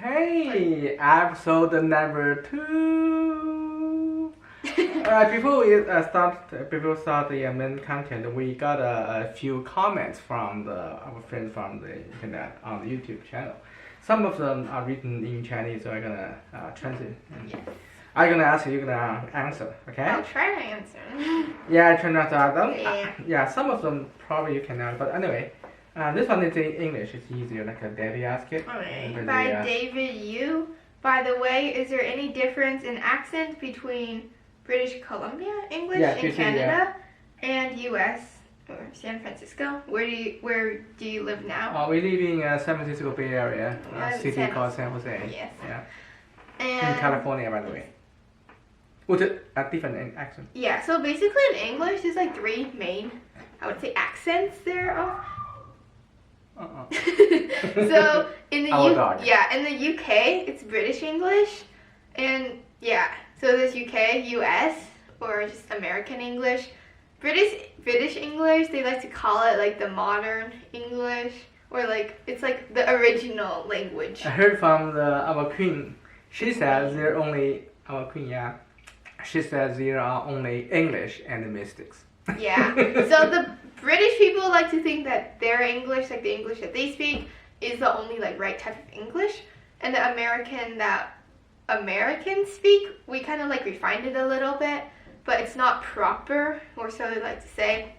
Okay, episode number 2. Before start the main content, we got a few comments from our friends from the internet on the YouTube channel. Some of them are written in Chinese, so I'm gonna translate. Yes. I'm gonna ask you, you're gonna answer, okay? I'll try to answer. Yeah, I try not to ask them. Yeah. Some of them probably you cannot, but anyway. This one is in English. It's easier, like a Daddy ask it. Okay. By David Yu. By the way, is there any difference in accent between British Columbia English in Canada and U.S. or San Francisco? Where do you live now? We live in San Francisco Bay Area, a city called San Jose. Yes. Yeah. And in California, by the way. With a different accent. Yeah. So basically, in English, there's like 3 main, I would say, accents there. So in the in the UK it's British English, and so there's UK, US, or just American English. British English, they like to call it like the modern English, or like it's like the original language. I heard from our queen. She says there are only English and mystics. Yeah. So the British people like to think that their English, like the English that they speak, is the only like right type of English, and the American that Americans speak, we kind of like refined it a little bit, but it's not proper, or so they like to say.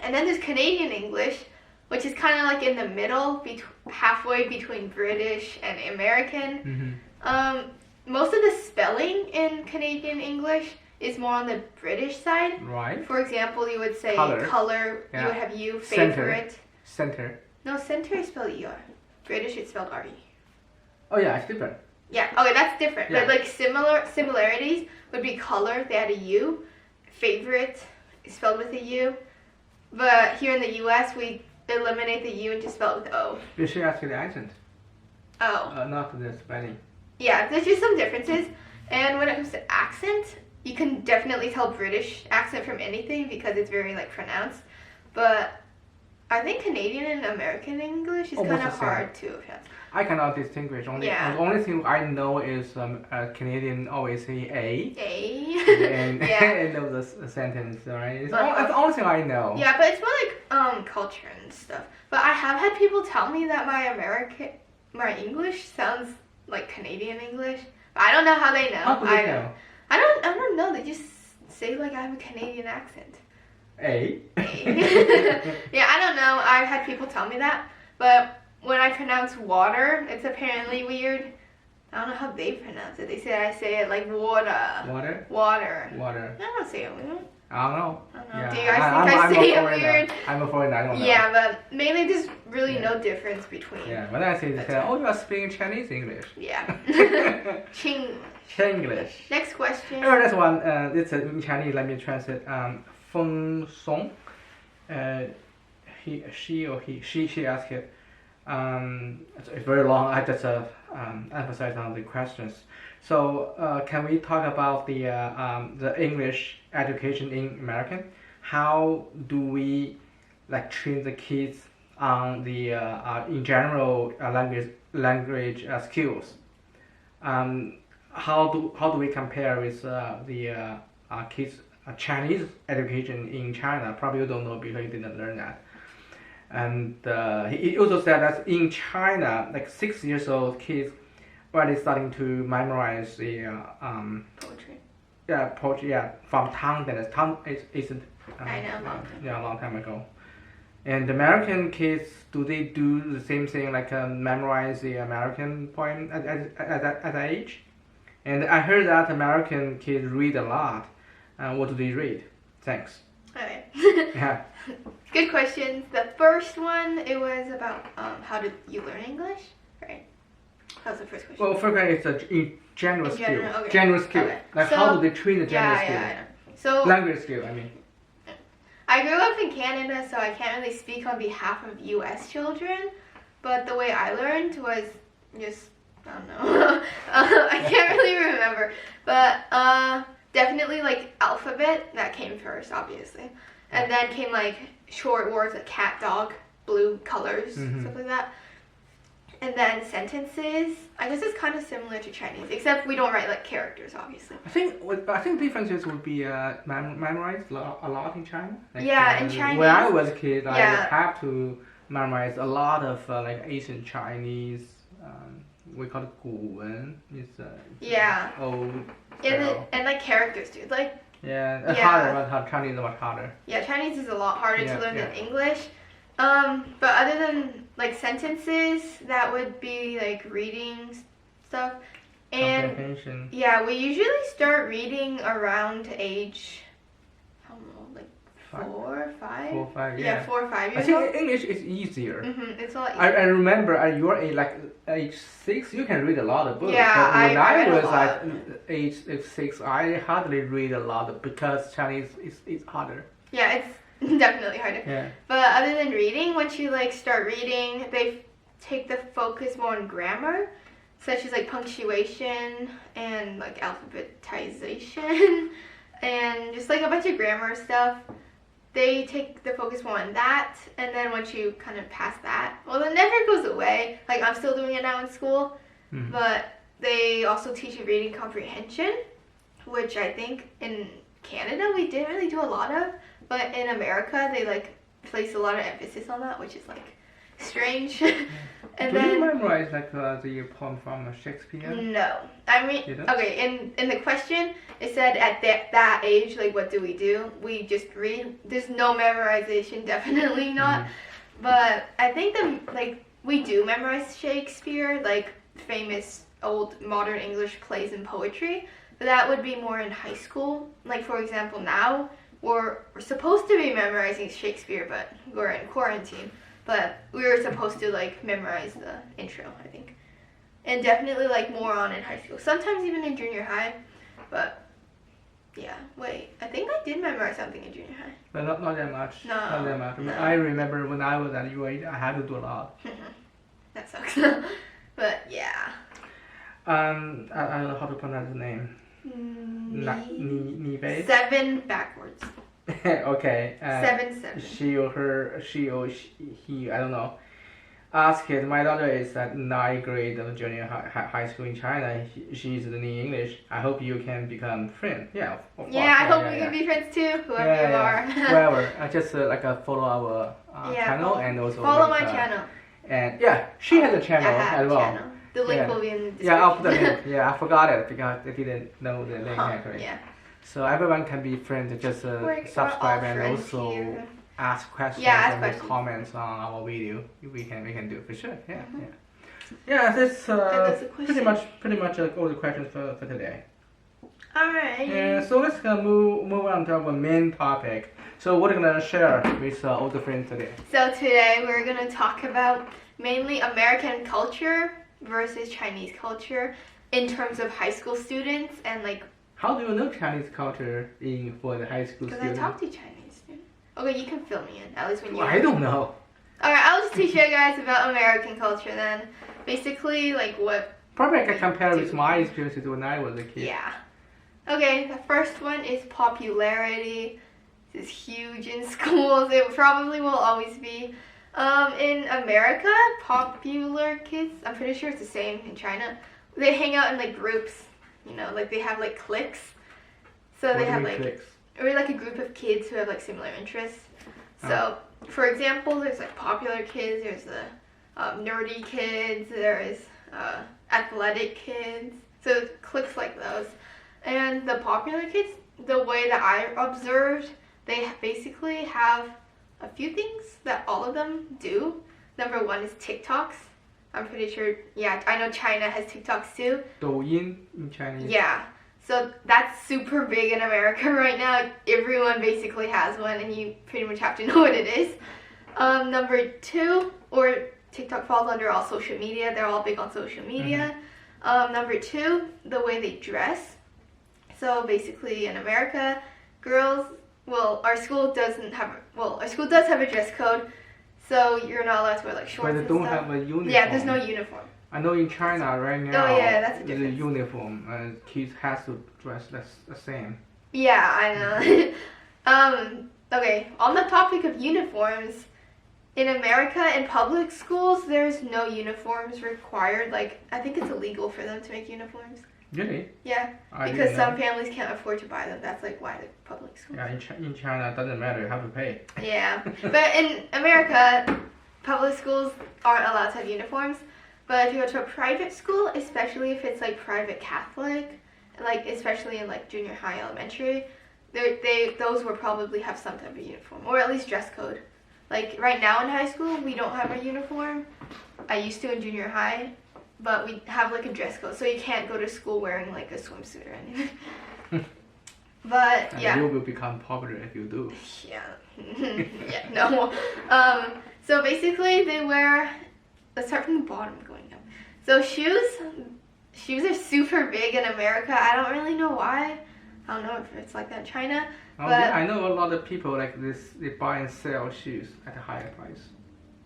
And then there's Canadian English, which is kind of like in the middle, halfway between British and American. Mm-hmm. Most of the spelling in Canadian English is more on the British side. Right. For example, you would say color. Yeah. You would have you, favorite. Center. No, center is spelled E-R. British it's spelled R-E. Oh yeah, it's different. Yeah, okay, that's different. Yeah. But like similarities would be color, they had a U. Favorite is spelled with a U. But here in the US, we eliminate the U and just spell it with O. You should ask the accent. Oh. Not the spelling. Yeah, there's just some differences. And when it comes to accent, you can definitely tell British accent from anything because it's very like pronounced. But I think Canadian and American English is kind of hard to pronounce. I cannot distinguish. The only thing I know is Canadian always say A. And end of the sentence, right? That's the only thing I know. Yeah, but it's more like culture and stuff. But I have had people tell me that my English sounds like Canadian English. But I don't know how they know. How do they know? I don't know. They just say like I have a Canadian accent. A. Yeah, I don't know. I've had people tell me that, but when I pronounce water, it's apparently weird. I don't know how they pronounce it. They say I say it like water. Water. I don't say it weird. I don't know. Yeah. Do you guys think I say it weird? I'm a foreigner. I don't know. Yeah, but mainly there's really no difference between. Yeah, when I say they say, oh, you are speaking Chinese English. Yeah. Chinglish. Next question. Oh, that's one. It's in Chinese. Let me translate. Feng Song. She asked it. It's very long. I just emphasize on the questions. So can we talk about the English education in American? How do we like train the kids on the in general language skills? How do we compare with the kids Chinese education in China? Probably you don't know because you didn't learn that. And he also said that in China, like 6 years old kids already starting to memorize the poetry. Yeah, poetry. Yeah, from Tang. Tang isn't. I know. Yeah, a long time ago. And American kids, do they do the same thing, like memorize the American poem at that age? And I heard that American kids read a lot. What do they read? Thanks. Okay. Yeah. Good questions. The first one, it was about how did you learn English, right? That was the first question. Well, first question is a general skill. Okay. General skill. Okay. Like so, how do they train the general skill? Yeah, I know. So language skill, I mean. I grew up in Canada, so I can't really speak on behalf of U.S. children. But the way I learned was just, I don't know. I can't really remember. But definitely like alphabet, that came first, obviously. And then came like short words like cat, dog, blue colors, stuff like that. And then sentences, I guess it's kind of similar to Chinese, except we don't write like characters, obviously. I think differences would be memorize a lot in China. Like, Yeah, in Chinese. When I was a kid, I Yeah. had to memorize a lot of like ancient Chinese. We call it 古文. It's Yeah. old. And like characters too. Like Yeah, Yeah. harder, but Chinese is much harder. yeah, Chinese is a lot harder Yeah, to learn yeah. than English. But other than like sentences, that would be like reading stuff. And Comprehension. yeah, we usually start reading around age, I don't know, like 4, 5? 4, 5, Yeah, yeah. 4 or 5 I years think old. English is easier. It's a lot I easier. remember at your age, like age 6, you can read a lot of books. Yeah, but when I I read a was lot. at age 6, I hardly read a lot because Chinese is harder. Yeah, it's definitely harder. Yeah. But other than reading, once you like start reading, they take the focus more on grammar, such as like punctuation and like alphabetization and just like a bunch of grammar stuff. They take the focus more on that, and then once you kind of pass that, well, it never goes away. Like I'm still doing it now in school, Mhm. but they also teach you reading comprehension, which I think in Canada we didn't really do a lot of, but in America they like place a lot of emphasis on that, which is like strange. And Do you then memorize like the poem from Shakespeare? no, I mean, You don't? okay. In the question, it said at that age, like, what do? We just read. There's no memorization, definitely not. Mhm. But I think like we do memorize Shakespeare, like famous old modern English plays and poetry. But that would be more in high school. Like for example, now we're supposed to be memorizing Shakespeare, but we're in quarantine. But we were supposed to like memorize the intro, I think. And definitely like more on in high school. Sometimes even in junior high. But yeah, wait. I think I did memorize something in junior high. But not that much. No, Not that much. no. I remember when I was at your age, I had to do a lot. That sucks. But yeah. I don't know how to pronounce the name. Nive? 7 backwards. Okay. 7. She or he, I don't know. Asked my daughter is at 9th grade of junior high school in China. She's learning English. I hope you can become friends. Yeah, of course. Yeah, I hope we can be friends too, whoever you are. Whoever. I just follow our channel and also follow like, my channel. And yeah, she has a channel I have as a well. channel. The link Yeah. will be in the description. Yeah, I'll put the link. Yeah, I forgot it because I didn't know the link actually. Yeah. So everyone can be friends. Just We're subscribe all and friends also here. ask questions Yeah, ask and make questions. comments on our video. We can do for sure. Yeah, Mhm. yeah. Yeah, that's that's a pretty much all the questions for today. Alright. Yeah, so let's move on to our main topic. So what are you gonna share with all the friends today? So today we're going to talk about mainly American culture versus Chinese culture in terms of high school students and like How do you know Chinese culture for the high school because I students? talk to Chinese students. Okay, you can fill me in at least when you. I don't know. Alright, I'll just teach you guys about American culture then. Basically, like what. Probably I can compare with my experiences when I was a kid. Yeah. Okay, the first one is popularity. This is huge in schools. It probably will always be. In America, popular kids, I'm pretty sure it's the same in China. They hang out in like groups, you know, like they have like cliques. So What they do have you like, clicks? or like a group of kids who have like similar interests. So, for example, there's like popular kids, there's the nerdy kids, there is athletic kids. So cliques like those. And the popular kids, the way that I observed, they basically have a few things that all of them do. Number one is TikToks. I'm pretty sure, yeah, I know China has TikToks too. 抖音 in Chinese. Yeah. So that's super big in America right now. Everyone basically has one and you pretty much have to know what it is. Number 2, or TikTok falls under all social media. They're all big on social media. Number 2, the way they dress. So basically in America, girls, our school does have a dress code. So you're not allowed to wear like shorts But they and don't stuff. have a uniform. Yeah, there's no uniform. I know in China right now. Oh, yeah, that's a there's difference. uniform. Kids has to dress the same. Yeah, I know. Okay, on the topic of uniforms, in America, in public schools, there's no uniforms required. Like, I think it's illegal for them to make uniforms. Really? Yeah, I because didn't some know. families can't afford to buy them. That's like why the public schools. Yeah, in China, it doesn't matter. You have to pay. Yeah, but in America, public schools aren't allowed to have uniforms. But if you go to a private school, especially if it's like private Catholic, like especially in like junior high, elementary, those will probably have some type of uniform or at least dress code. Like right now in high school, we don't have a uniform. I used to in junior high, but we have like a dress code, so you can't go to school wearing like a swimsuit or anything. But And yeah. you will become popular if you do. Yeah. Yeah, no. So basically they wear, let's start from the bottom going up. So shoes are super big in America. I don't really know why. I don't know if it's like that in China. Oh, But yeah, I know a lot of people like this. They buy and sell shoes at a higher price.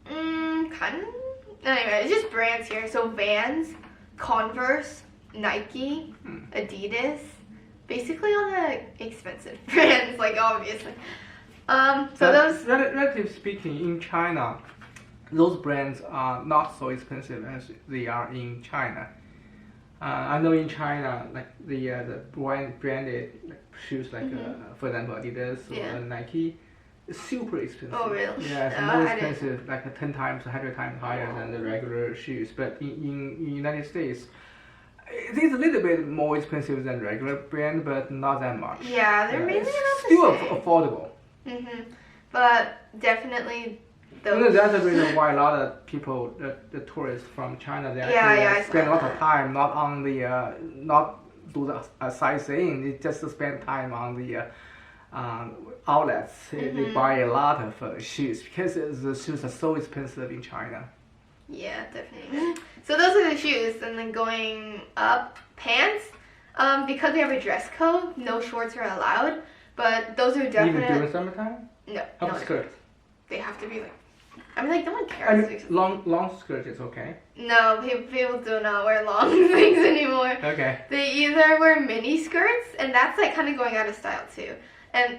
Kind of. Anyway, it's just brands here. So Vans, Converse, Nike, Adidas. Basically all the expensive brands, like obviously. So But those. relatively speaking, in China, those brands are not so expensive as they are in China. I know in China, like the branded like, shoes, like for example Adidas Yeah. or Nike, it's super expensive. Oh, really? Yeah, it's No, more I didn't. expensive, like 10 times, 100 times higher than the regular shoes. But in United States, it is a little bit more expensive than regular brand, but not that much. Yeah, they're mainly it's about the still same. affordable. But definitely You know, those. that's the reason why a lot of people, the tourists from China, they Yeah, actually yeah, I saw spend a lot of that. time not on the not do the sightseeing. They just spend time on the outlets. They buy a lot of shoes because the shoes are so expensive in China. Yeah, definitely. So those are the shoes, and then going up, pants. Because we have a dress code, no shorts are allowed. But those are Even definitely during summertime, no. how No, about skirts? they have to be like. I mean, like no one I cares. mean, long skirt is okay. No, people do not wear long things anymore. Okay. They either wear mini skirts, and that's like kind of going out of style too,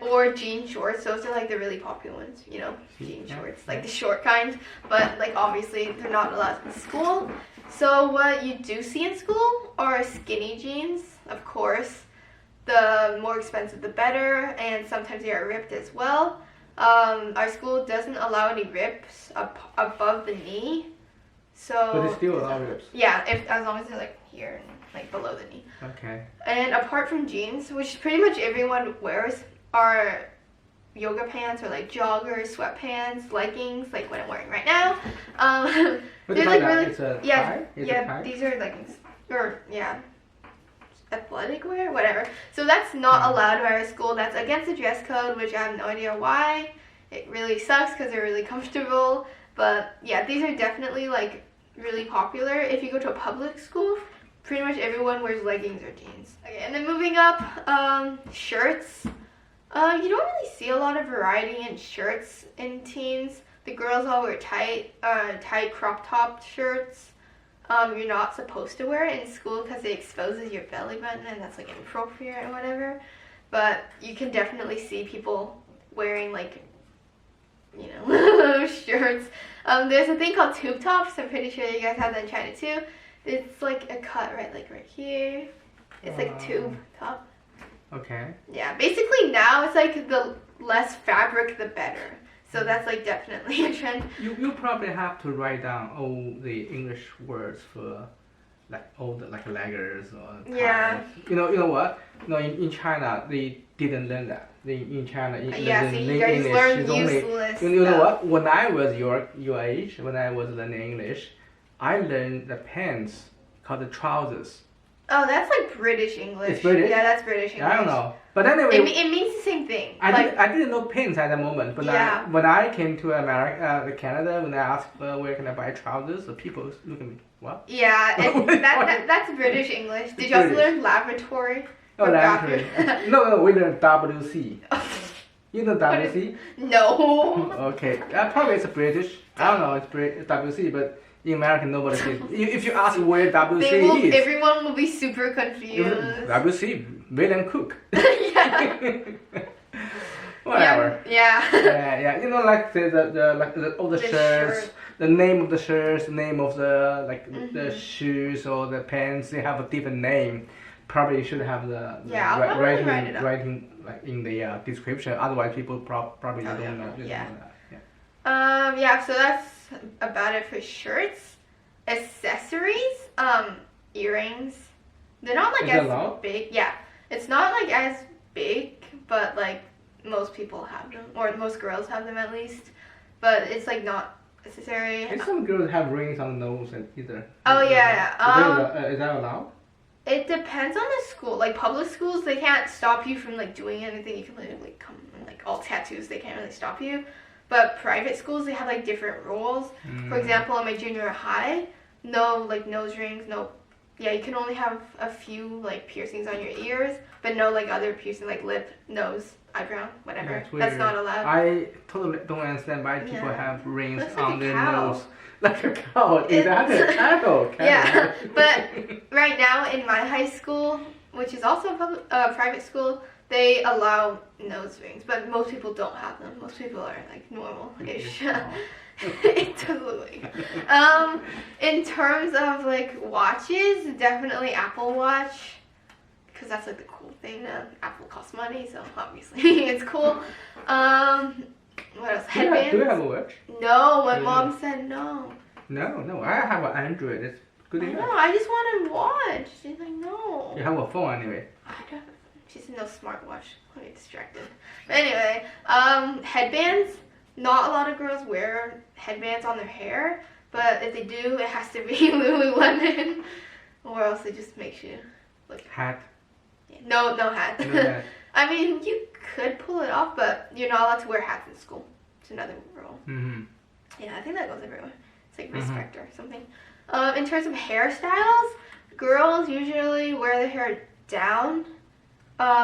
or jean shorts. Those are like the really popular ones, you know, jean Yeah. shorts, like the short kind. But like obviously they're not allowed in school. So what you do see in school are skinny jeans, of course. The more expensive, the better, and sometimes they are ripped as well. Our school doesn't allow any rips above the knee. So. But they still allow rips. Yeah, as long as they're like here and like below the knee. Okay. And apart from jeans, which pretty much everyone wears, are yoga pants or like joggers, sweatpants, leggings, like what I'm wearing right now. What They're about like that? really It's a yeah tie? It's a yeah. tie? These are leggings or yeah, athletic wear, whatever. So that's not allowed by our school. That's against the dress code, which I have no idea why. It really sucks because they're really comfortable. But yeah, these are definitely like really popular. If you go to a public school, pretty much everyone wears leggings or jeans. Okay, and then moving up, shirts. You don't really see a lot of variety in shirts in teens. The girls all wear tight crop top shirts. You're not supposed to wear it in school because it exposes your belly button and that's like inappropriate or whatever. But you can definitely see people wearing like, you know, shirts. There's a thing called tube tops. I'm pretty sure you guys have that in China too. It's like a cut right here. It's like a tube top. Okay. Yeah, basically now it's like the less fabric the better. So that's like definitely a trend. You probably have to write down all the English words for like all the like leggers or ties. Yeah. You know what? No, in China they didn't learn that. In China, Yeah, so you guys English learn is only. useless You know stuff. what? When I was your age, when I was learning English, I learned the pants called the trousers. Oh, that's like British English. It's British? Yeah, that's British English. I don't know, but anyway. It means the same thing. I didn't know pants at the moment, but Yeah. when I came to Canada, when I asked where can I buy trousers, the people look at me, what? Yeah, that's British English. Did you also British. learn lavatory? Oh, Or laboratory. bathroom? No, we learned WC. You know WC? No. Okay, probably it's British. I don't know, it's WC, but in America nobody says. If you ask where WC is, Everyone will be super confused. WC, William Cook. Yeah. Whatever. Yeah. Yeah. You know, like all the The shirts, shirt. the name of the shirts, the name of the the Mhm. shoes or the pants. They have a different name. Probably you should have the Yeah, I'll probably write it up. writing like in the description. Otherwise, people probably Oh, don't know. yeah. Don't know that. Yeah. Yeah, so that's about it for shirts. Accessories, earrings. They're not like Is it as allowed? big. Yeah. It's not like as big, but like most people have them, or most girls have them at least. But it's like not necessary. And some girls have rings on the nose and either. Oh yeah. Is that allowed? It depends on the school. Like public schools, they can't stop you from like doing anything. You can like come like all tattoos. They can't really stop you. But private schools, they have like different rules. For example, in my junior high, no like nose rings, no. Yeah, you can only have a few like piercings on your ears, but no like other piercing like lip, nose, eyebrow, whatever. That's not allowed. I totally don't understand why people Yeah. have rings Looks like on a their cow. nose. Like a cow. Is It's- that an apple? Yeah, but right now in my high school, which is also a private school, they allow nose rings, but most people don't have them. Most people are like normal-ish. It does look like. In terms of like watches, definitely Apple Watch, because that's like the cool thing. Apple costs money, so obviously it's cool. What else? Headbands. Do you have a watch? No, my Yeah. mom said no. No. I have an Android. It's good I enough. know. I just want to watch. She's like, no. You have a phone anyway. I don't. She said no smartwatch. I'll get distracted. But anyway, headbands. Not a lot of girls wear headbands on their hair, but if they do, it has to be Lululemon, or else it just makes you look. Hat. No hat. No hat. I mean, you could pull it off, but you're not allowed to wear hats in school. It's another rule. Mm-hmm. Yeah, I think that goes everywhere. It's like Mhm. respect or something. In terms of hairstyles, girls usually wear their hair down.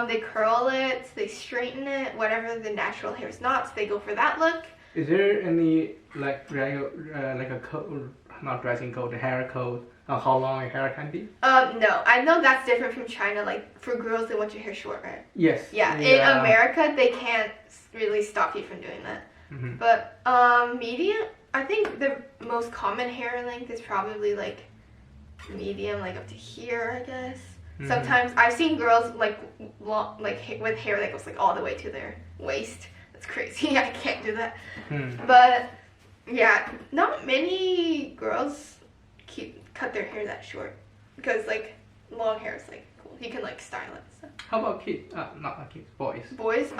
They curl it, they straighten it, whatever the natural hair is not, so they go for that look. Is there any like regular like a code, not dressing code, a hair code on how long your hair can be? No, I know that's different from China. Like for girls, they want your hair short, right? Yes. Yeah, in America, they can't really stop you from doing that. Mm-hmm. But medium, I think the most common hair length is probably like medium, like up to here, I guess. Mhm. Sometimes I've seen girls like long, like with hair that goes like all the way to their waist. That's crazy. I can't do that. But yeah, not many girls cut their hair that short because like long hair is like cool. You can like style it. So. How about kids? Not kids, boys. Boys,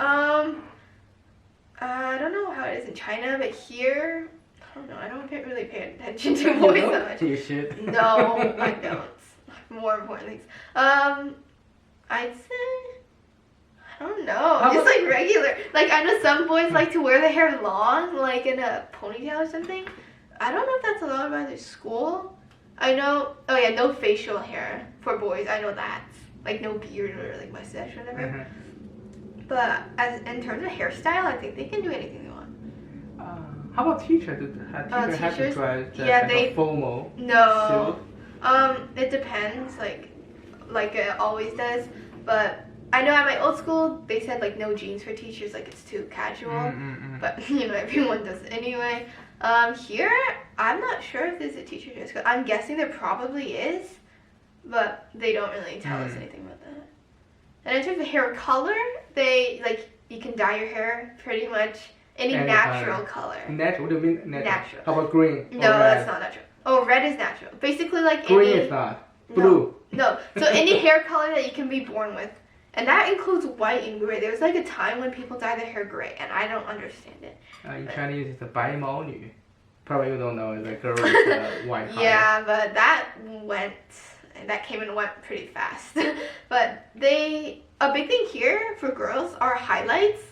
I don't know how it is in China, but here, I don't know. I don't really pay attention to You boys don't? that much. You should. No, I don't. More important things. I'd say I don't know. How Just about- like regular. Like I know some boys like to wear their hair long, like in a ponytail or something. I don't know if that's allowed by their school. I know. Oh yeah, no facial hair for boys. I know that. Like no beard or like mustache or whatever. Mhm. But as in terms of hairstyle, I think they can do anything they want. How about teachers? Have to Teachers? dress Yeah, like they- a formal No. suit? It depends, like it always does. But I know at my old school they said like no jeans for teachers, like it's too casual. Mm-mm-mm. But you know everyone does it anyway. Here I'm not sure if there's a teacher dress code. I'm guessing there probably is, but they don't really tell us anything about that. And in terms of hair color, they like you can dye your hair pretty much any Any natural color. Natural? What do you mean natural? Natural. How about green? or No, red? that's not natural. Oh, red is natural. Basically, like Green any. is not. No. Blue. No. So any hair color that you can be born with. And that includes white and gray. There was like a time when people dye their hair gray, and I don't understand it. In Chinese, it's a 白毛女. Probably you don't know. It's a girl with white color. Yeah, but that came and went pretty fast. But a big thing here for girls are highlights,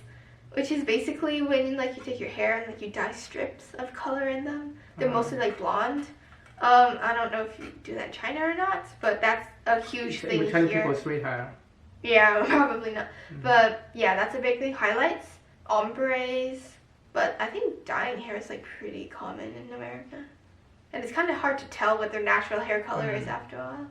which is basically when like you take your hair and like you dye strips of color in them. They're mostly like blonde. I don't know if you do that in China or not, but that's a huge thing We Chinese here. people straight hair. Yeah, probably not. But yeah, that's a big thing. Highlights, ombres. But I think dyeing hair is like pretty common in America. And it's kind of hard to tell what their natural hair color is after a while.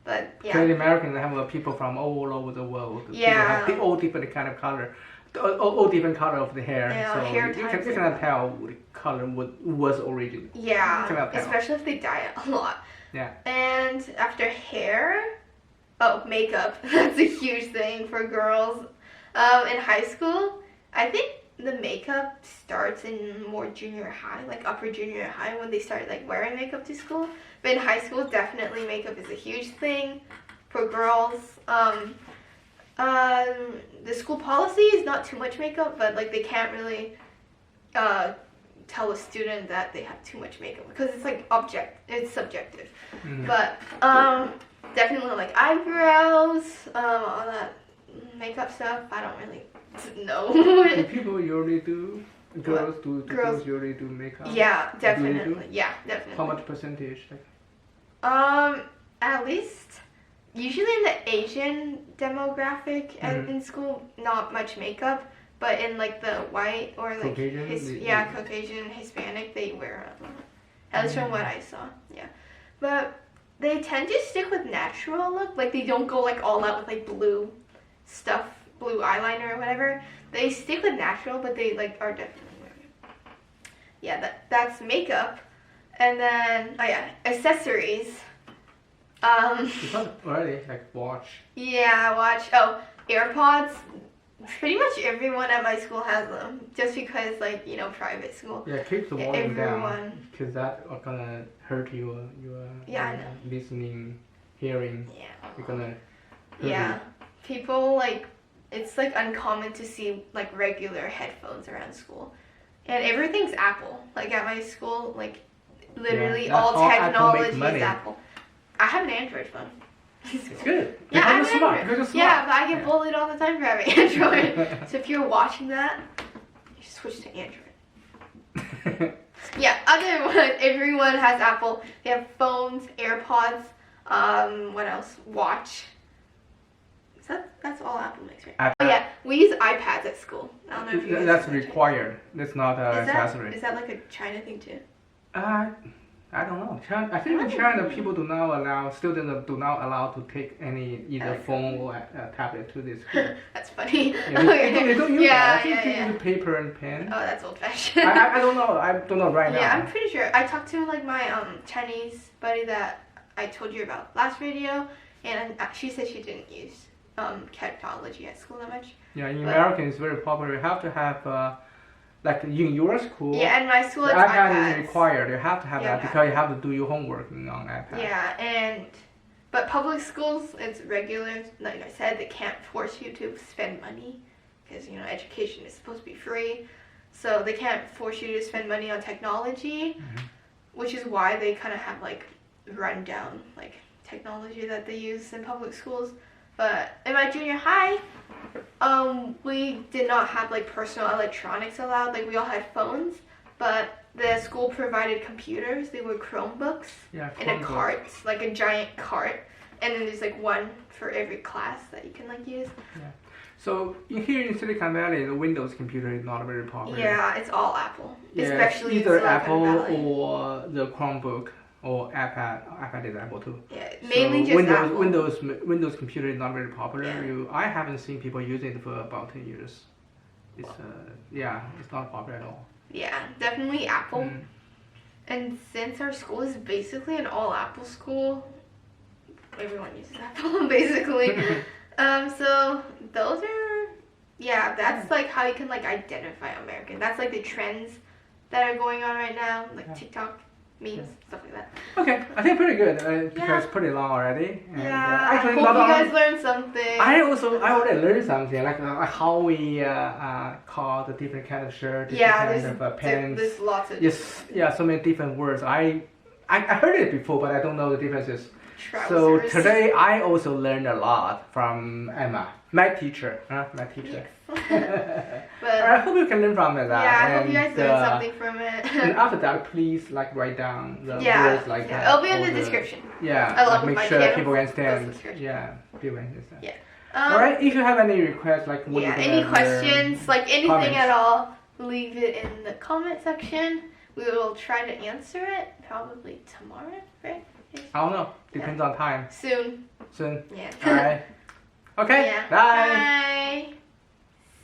But So in yeah. America, they have people from all over the world. People Yeah. have all different kind of color. all different color of the hair. Yeah, so hair you types cannot and- tell what color was original. Yeah, Cannot tell. especially if they dye it a lot. Yeah. And after hair, makeup. That's a huge thing for girls. In high school, I think the makeup starts in more junior high, like upper junior high, when they start like wearing makeup to school. But in high school, definitely makeup is a huge thing for girls. The school policy is not too much makeup, but like they can't really tell a student that they have too much makeup because it's like it's subjective. But definitely like eyebrows, all that makeup stuff. I don't really know. Do people usually do? Girls do. Girls usually do makeup. Yeah, definitely. Do? Yeah, definitely. How much percentage? Like? At least usually in the Asian demographic in school, not much makeup. But in like the white or like Caucasian, Caucasian, Hispanic, they wear a lot. At least from what I saw, yeah. But they tend to stick with natural look. Like they don't go like all out with like blue stuff, blue eyeliner or whatever. They stick with natural, but they like are definitely wearing it. Yeah, that's makeup, and then accessories. It's not already like watch. Yeah, watch. Oh, AirPods. Pretty much everyone at my school has them, just because, like, you know, private school. Yeah, keep the volume everyone. down, because that are gonna hurt your listening, hearing. Yeah. You're gonna. Yeah, people like it's like uncommon to see like regular headphones around school, and everything's Apple. Like at my school, like literally all technology is Apple. I have an Android phone. It's good. Yeah, I'm smart. Android. Smart. Yeah, but I get bullied all the time for having Android. So if you're watching that, you should switch to Android. Yeah, everyone has Apple. They have phones, AirPods. What else? Watch. That's all Apple makes, right? Oh yeah, we use iPads at school. I don't know if you guys That's do that too. required. That's not accessory. Is that like a China thing too? I don't know. I think in China, people students do not allow to take any either phone or tablet to this school. That's funny. Yeah, they don't use that. I think they use paper and pen. Oh, that's old fashioned. I don't know. I don't know right now. Yeah, I'm pretty sure. I talked to like my Chinese buddy that I told you about last video, and she said she didn't use technology at school that much. Yeah, in America it's very popular. You have to have like in your school. Yeah, and my school the it's iPad is required. You have to have that iPad. because you have to do your homework on iPad. Yeah, but public schools it's regular. Like I said, they can't force you to spend money because you know education is supposed to be free, so they can't force you to spend money on technology, which is why they kind of have like rundown like technology that they use in public schools. But in my junior high, we did not have like personal electronics allowed. Like we all had phones, but the school provided computers. They were Chromebooks in a cart, like a giant cart, and then there's like one for every class that you can like use. Yeah. So here in Silicon Valley, the Windows computer is not very popular. Yeah, it's all Apple, yeah, especially either in Silicon Apple Valley. or the Chromebook. Or iPad. iPad is Apple too. Yeah, mainly so just Apple. Windows computer is not very popular. Yeah. I haven't seen people using it for about 10 years. It's it's not popular at all. Yeah, definitely Apple. And since our school is basically an all Apple school, everyone uses Apple basically. So those are that's like how you can like identify American. That's like the trends that are going on right now, like TikTok. Memes, stuff like that. Okay, I think pretty good because it's pretty long already. And, actually, I hope you guys learned something. I already learned something like how we call the different kind of shirt, different kind of pants. There's lots of so many different words. I heard it before, but I don't know the differences. Trousers. So today I also learned a lot from Emma, my teacher. But I hope you can learn from that. Yeah, I hope you guys learned something from it. And after that, please like write down the words like that. It'll be in the description. Yeah, make sure people understand. Yeah, people understand. Yeah. All right. If you have any requests, like what any questions, like anything comments at all, leave it in the comment section. We will try to answer it probably tomorrow, right? I don't know. Depends on time. Soon. Soon. Yeah. All right. Okay. Yeah. Bye. Bye.